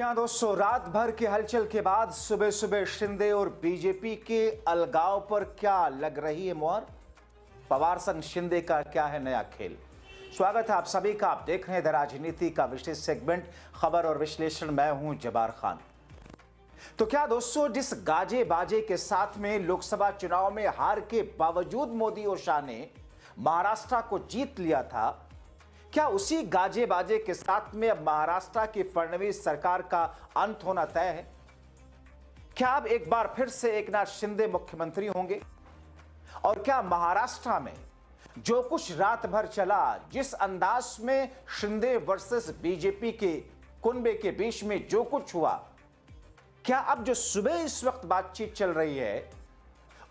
जी हां दोस्तों, रात भर की हलचल के बाद सुबह सुबह शिंदे और बीजेपी के अलगाव पर क्या लग रही है मोहर? पवार संग शिंदे का क्या है नया खेल? स्वागत है आप सभी का। आप देख रहे हैं द राजनीति का विशेष सेगमेंट खबर और विश्लेषण। मैं हूं जबार खान। तो क्या दोस्तों, जिस गाजे बाजे के साथ में लोकसभा चुनाव में हार के बावजूद मोदी और शाह ने महाराष्ट्र को जीत लिया था, क्या उसी गाजे बाजे के साथ में अब महाराष्ट्र की फडणवीस सरकार का अंत होना तय है? क्या अब एक बार फिर से एकनाथ शिंदे मुख्यमंत्री होंगे? और क्या महाराष्ट्र में जो कुछ रात भर चला, जिस अंदाज में शिंदे वर्सेस बीजेपी के कुनबे के बीच में जो कुछ हुआ, क्या अब जो सुबह इस वक्त बातचीत चल रही है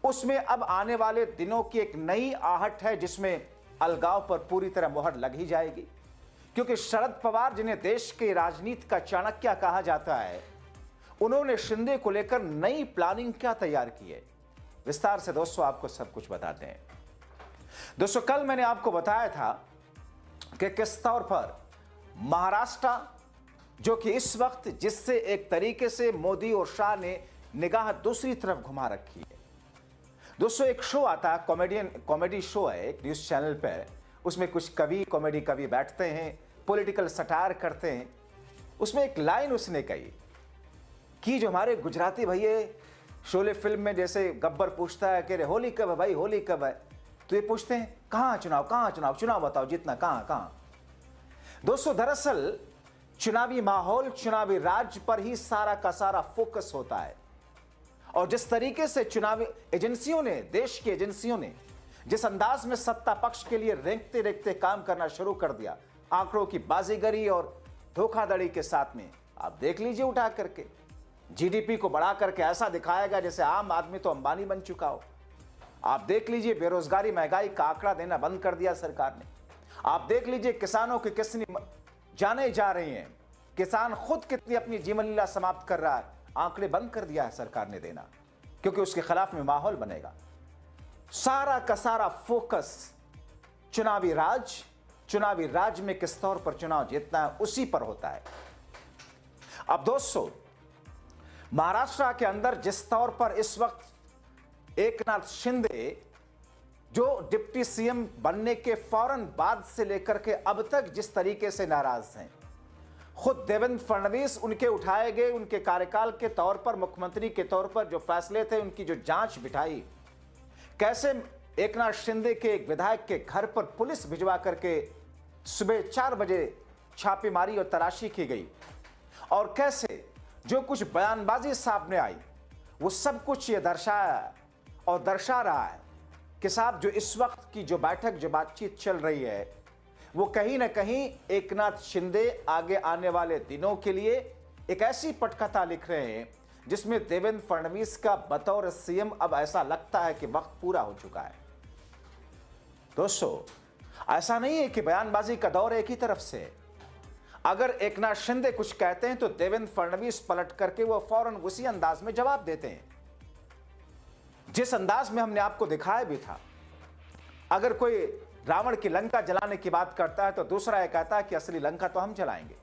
उसमें अब आने वाले दिनों की एक नई आहट है जिसमें अलगाव पर पूरी तरह मोहर लग ही जाएगी? क्योंकि शरद पवार, जिन्हें देश के राजनीति का चाणक्य कहा जाता है, उन्होंने शिंदे को लेकर नई प्लानिंग क्या तैयार की है, विस्तार से दोस्तों आपको सब कुछ बताते हैं। दोस्तों, कल मैंने आपको बताया था कि किस तौर पर महाराष्ट्र, जो कि इस वक्त जिससे एक तरीके से मोदी और शाह ने निगाह दूसरी तरफ घुमा रखी है। दोस्तों, एक शो आता है, कॉमेडी शो है एक न्यूज चैनल पे, उसमें कुछ कॉमेडी कवि बैठते हैं, पॉलिटिकल सटायर करते हैं। उसमें एक लाइन उसने कही कि जो हमारे गुजराती भैया शोले फिल्म में जैसे गब्बर पूछता है कि होली कब है भाई, होली कब है, तो ये पूछते हैं कहाँ चुनाव, चुनाव बताओ जितना, कहाँ। दोस्तों, दरअसल चुनावी माहौल, चुनावी राज्य पर ही सारा का सारा फोकस होता है। और जिस तरीके से चुनावी एजेंसियों ने, देश की एजेंसियों ने जिस अंदाज में सत्ता पक्ष के लिए रेंगते रेंगते काम करना शुरू कर दिया, आंकड़ों की बाजीगरी और धोखाधड़ी के साथ में, आप देख लीजिए उठा करके जीडीपी को बढ़ा करके ऐसा दिखाएगा जैसे आम आदमी तो अंबानी बन चुका हो। आप देख लीजिए बेरोजगारी, महंगाई का आंकड़ा देना बंद कर दिया सरकार ने। आप देख लीजिए किसानों की कितनी जाने जा रही हैं, किसान खुद कितनी अपनी जीवन लीला समाप्त कर रहा है, आंकड़े बंद कर दिया है सरकार ने देना, क्योंकि उसके खिलाफ में माहौल बनेगा। सारा का सारा फोकस चुनावी राज में किस तौर पर चुनाव जीतना है उसी पर होता है। अब दोस्तों, महाराष्ट्र के अंदर जिस तौर पर इस वक्त एकनाथ शिंदे, जो डिप्टी सीएम बनने के फौरन बाद से लेकर के अब तक जिस तरीके से नाराज हैं, खुद देवेंद्र फडणवीस उनके उठाए गए, उनके कार्यकाल के तौर पर, मुख्यमंत्री के तौर पर जो फैसले थे, उनकी जो जांच बिठाई, कैसे एकनाथ शिंदे के एक विधायक के घर पर पुलिस भिजवा करके सुबह 4 बजे छापेमारी और तलाशी की गई, और कैसे जो कुछ बयानबाजी सामने आई, वो सब कुछ ये दर्शाया और दर्शा रहा है कि साहब जो इस वक्त की जो बैठक, जो बातचीत चल रही है, वो कहीं ना कहीं एकनाथ शिंदे आगे आने वाले दिनों के लिए एक ऐसी पटकथा लिख रहे हैं जिसमें देवेंद्र फडणवीस का बतौर सीएम अब ऐसा लगता है कि वक्त पूरा हो चुका है। दोस्तों, ऐसा नहीं है कि बयानबाजी का दौर एक ही तरफ से है। अगर एकनाथ शिंदे कुछ कहते हैं तो देवेंद्र फडणवीस पलट करके वो फौरन उसी अंदाज में जवाब देते हैं, जिस अंदाज में हमने आपको दिखाया भी था। अगर कोई रावण की लंका जलाने की बात करता है तो दूसरा यह कहता है कि असली लंका तो हम जलाएंगे।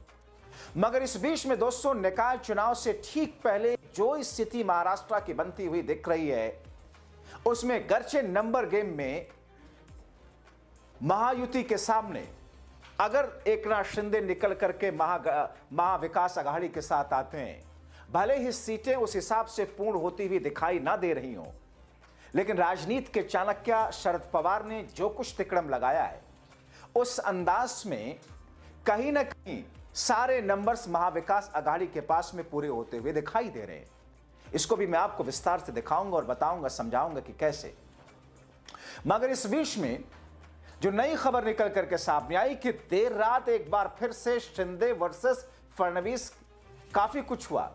मगर इस बीच में दोस्तों, निकाय चुनाव से ठीक पहले जो स्थिति महाराष्ट्र की बनती हुई दिख रही है, उसमें गर्चे नंबर गेम में महायुति के सामने अगर एकनाथ शिंदे निकल करके महाविकास आघाड़ी के साथ आते हैं, भले ही सीटें उस हिसाब से पूर्ण होती हुई दिखाई ना दे रही हों, लेकिन राजनीति के चाणक्य शरद पवार ने जो कुछ तिकड़म लगाया है, उस अंदाज में कहीं ना कहीं सारे नंबर्स महाविकास आघाड़ी के पास में पूरे होते हुए दिखाई दे रहे हैं। इसको भी मैं आपको विस्तार से दिखाऊंगा और बताऊंगा, समझाऊंगा कि कैसे। मगर इस बीच में जो नई खबर निकल करके सामने आई कि देर रात एक बार फिर से शिंदे वर्सेस फडणवीस काफी कुछ हुआ।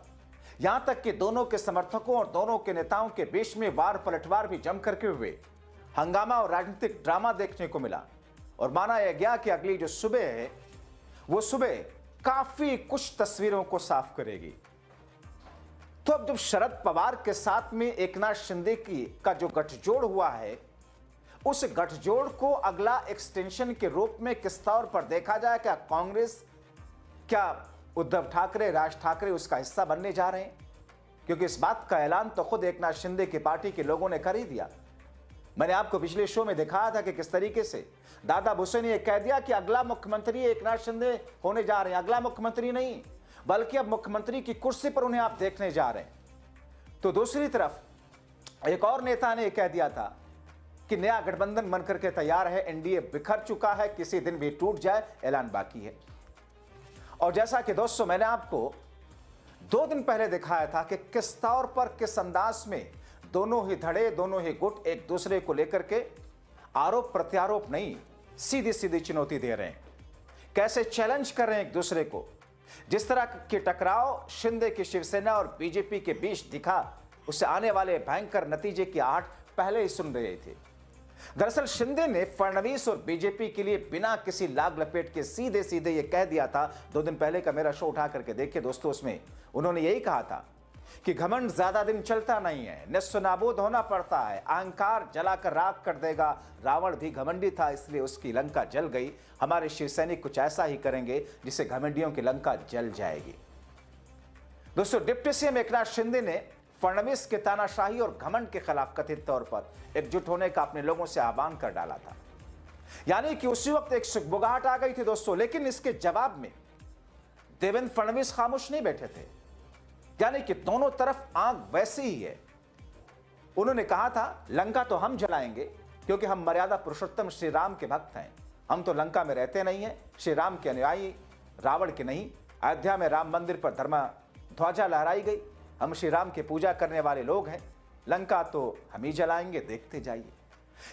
यहां तक कि दोनों के समर्थकों और दोनों के नेताओं के बीच में वार पलटवार भी जम करके हुए, हंगामा और राजनीतिक ड्रामा देखने को मिला। और माना यह गया कि अगली जो सुबह है, वो सुबह काफी कुछ तस्वीरों को साफ करेगी। तो अब जब शरद पवार के साथ में एकनाथ शिंदे का जो गठजोड़ हुआ है, उस गठजोड़ को अगला एक्सटेंशन के रूप में किस तौर पर देखा जाए? क्या कांग्रेस, क्या उद्धव ठाकरे, राज ठाकरे उसका हिस्सा बनने जा रहे हैं, क्योंकि इस बात का ऐलान तो खुद एकनाथ शिंदे की पार्टी के लोगों ने कर ही दिया। मैंने आपको पिछले शो में दिखाया था कि किस तरीके से दादा भुसे ने यह कह दिया कि अगला मुख्यमंत्री एकनाथ शिंदे होने जा रहे हैं। अगला मुख्यमंत्री नहीं, बल्कि अब मुख्यमंत्री की कुर्सी पर उन्हें आप देखने जा रहे हैं। तो दूसरी तरफ एक और नेता ने कह दिया था कि नया गठबंधन बनकर के तैयार है, एनडीए बिखर चुका है, किसी दिन भी टूट जाए, ऐलान बाकी है। और जैसा कि दोस्तों मैंने आपको 2 दिन पहले दिखाया था कि किस तौर पर, किस अंदाज में दोनों ही धड़े, दोनों ही गुट एक दूसरे को लेकर के आरोप प्रत्यारोप नहीं, सीधी सीधी चुनौती दे रहे हैं, कैसे चैलेंज कर रहे हैं एक दूसरे को। जिस तरह के टकराव शिंदे की शिवसेना और बीजेपी के बीच दिखा, उससे आने वाले भयंकर नतीजे की आहट पहले ही सुन रहे थे। दरअसल शिंदे ने फडणवीस और बीजेपी के लिए बिना किसी लाग लपेट के सीधे सीधे ये कह दिया था। 2 दिन पहले का मेरा शो उठा करके देखिए दोस्तों, उसमें उन्होंने यही कहा था कि घमंड ज्यादा दिन चलता नहीं है, निस्सनाबूद होना पड़ता है, अहंकार जलाकर राख कर देगा। रावण भी घमंडी था, इसलिए उसकी लंका जल गई। हमारे शिवसैनिक कुछ ऐसा ही करेंगे जिससे घमंडियों की लंका जल जाएगी। दोस्तों, डिप्टी सीएम एकनाथ शिंदे ने फडणवीस के तानाशाही और घमंड के खिलाफ कथित तौर पर एकजुट होने का अपने लोगों से आह्वान कर डाला था। यानी कि उसी वक्त एक सुगबुगाहट आ गई थी दोस्तों, लेकिन इसके जवाब में देवेंद्र फडणवीस खामोश नहीं बैठे थे। यानी कि दोनों तरफ आग वैसी ही है। उन्होंने कहा था लंका तो हम जलाएंगे, क्योंकि हम मर्यादा पुरुषोत्तम श्री राम के भक्त हैं। हम तो लंका में रहते नहीं हैं, श्री राम के अनुयायी, रावण के नहीं। अयोध्या में राम मंदिर पर धर्मा ध्वजा लहराई गई, हम श्री राम की पूजा करने वाले लोग हैं। लंका तो हम ही जलाएंगे, देखते जाइए।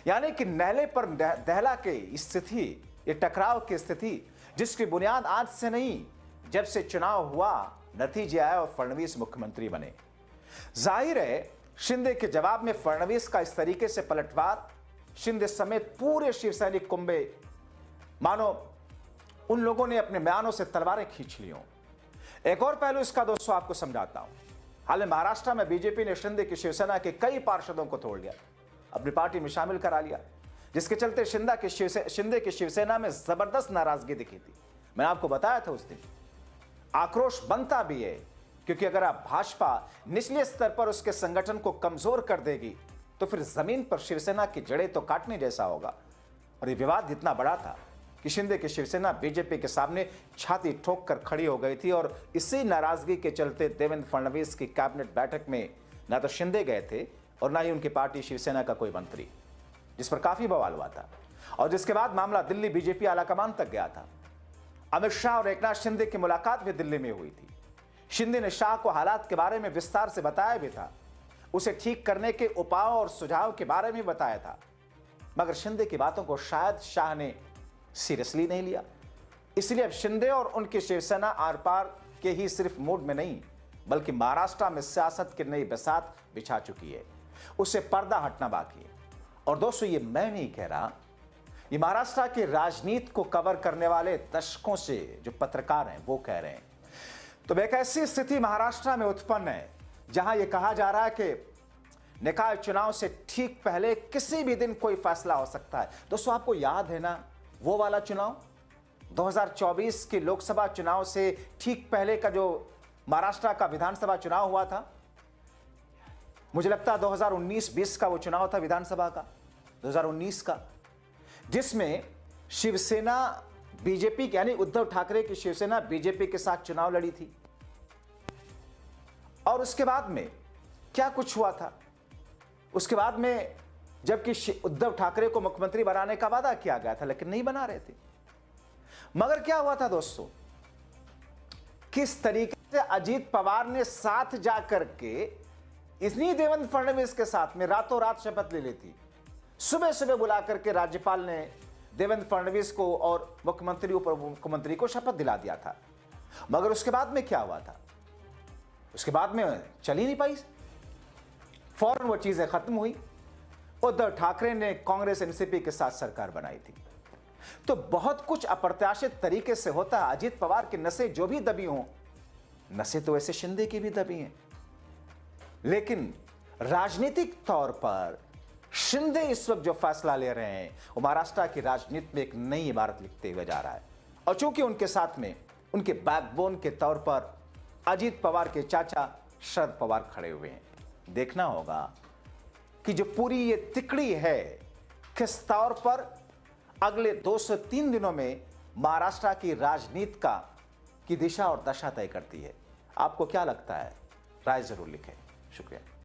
यानी कि नहले पर दहला के स्थिति, ये टकराव की स्थिति, जिसकी बुनियाद आज से नहीं, जब से चुनाव हुआ नतीजे आए और फडणवीस मुख्यमंत्री बने। जाहिर है शिंदे के जवाब में फडणवीस का इस तरीके से पलटवार शिंदे समेत पूरे शिवसैनिक कुंबे, मानो उन लोगों ने अपने म्यानों से तलवारें खींच ली हों। एक और पहलू इसका दोस्तों आपको समझाता हूं। हाल ही महाराष्ट्र में बीजेपी ने शिंदे की शिवसेना के कई पार्षदों को तोड़ लिया, अपनी पार्टी में शामिल करा लिया, जिसके चलते शिंदे की शिवसेना में जबरदस्त नाराजगी दिखी थी। मैंने आपको बताया था उस दिन। आक्रोश बनता भी है, क्योंकि अगर आप भाजपा निचले स्तर पर उसके संगठन को कमजोर कर देगी, तो फिर जमीन पर शिवसेना की जड़ें तो काटने जैसा होगा। और ये विवाद इतना बड़ा था कि शिंदे की शिवसेना बीजेपी के सामने छाती ठोक कर खड़ी हो गई थी। और इसी नाराजगी के चलते देवेंद्र फडणवीस की कैबिनेट बैठक में ना तो शिंदे गए थे और ना ही उनकी पार्टी शिवसेना का कोई मंत्री, जिस पर काफी बवाल हुआ था। और जिसके बाद मामला दिल्ली बीजेपी आलाकमान तक गया था। अमित शाह और एकनाथ शिंदे की मुलाकात भी दिल्ली में हुई थी। शिंदे ने शाह को हालात के बारे में विस्तार से बताया भी था, उसे ठीक करने के उपायों और सुझाव के बारे में बताया था। मगर शिंदे की बातों को शायद शाह ने सीरियसली नहीं लिया। इसलिए अब शिंदे और उनकी शिवसेना आर पार के ही सिर्फ मूड में नहीं, बल्कि महाराष्ट्र में सियासत की नई बसात बिछा चुकी है। उससे पर्दा हटना बाकी है। और दोस्तों, ये मैं नहीं कह रहा, ये महाराष्ट्र की राजनीति को कवर करने वाले दशकों से जो पत्रकार हैं वो कह रहे हैं। तो एक ऐसी स्थिति महाराष्ट्र में उत्पन्न है जहां यह कहा जा रहा है कि निकाय चुनाव से ठीक पहले किसी भी दिन कोई फैसला हो सकता है। दोस्तों, आपको याद है ना वो वाला चुनाव, 2024 के लोकसभा चुनाव से ठीक पहले का जो महाराष्ट्र का विधानसभा चुनाव हुआ था। मुझे लगता है 2019-20 का वो चुनाव था विधानसभा का, 2019 का, जिसमें शिवसेना बीजेपी यानी उद्धव ठाकरे की शिवसेना बीजेपी के साथ चुनाव लड़ी थी। और उसके बाद में क्या कुछ हुआ था? उसके बाद में जबकि उद्धव ठाकरे को मुख्यमंत्री बनाने का वादा किया गया था, लेकिन नहीं बना रहे थे। मगर क्या हुआ था दोस्तों, किस तरीके से अजीत पवार ने साथ जाकर के इतनी देवेंद्र फडणवीस के साथ में रातों रात शपथ ले ली थी। सुबह सुबह बुला करके राज्यपाल ने देवेंद्र फडणवीस को और मुख्यमंत्री उप मुख्यमंत्री को शपथ दिला दिया था। मगर उसके बाद में क्या हुआ था? उसके बाद में चल ही नहीं पाई, फौरन वो चीजें खत्म हुई। उद्धव ठाकरे ने कांग्रेस एनसीपी के साथ सरकार बनाई थी। तो बहुत कुछ अप्रत्याशित तरीके से होता है। अजीत पवार की नसें जो भी दबी हों, नसें तो ऐसे शिंदे की भी दबी हैं, लेकिन राजनीतिक तौर पर शिंदे इस वक्त जो फैसला ले रहे हैं वो महाराष्ट्र की राजनीति में एक नई इमारत लिखते हुए जा रहा है। और चूंकि उनके साथ में उनके बैकबोन के तौर पर अजीत पवार के चाचा शरद पवार खड़े हुए हैं। देखना होगा कि जो पूरी ये तिकड़ी है किस तौर पर अगले 2 से 3 दिनों में महाराष्ट्र की राजनीति की दिशा और दशा तय करती है। आपको क्या लगता है? राय जरूर लिखें। शुक्रिया।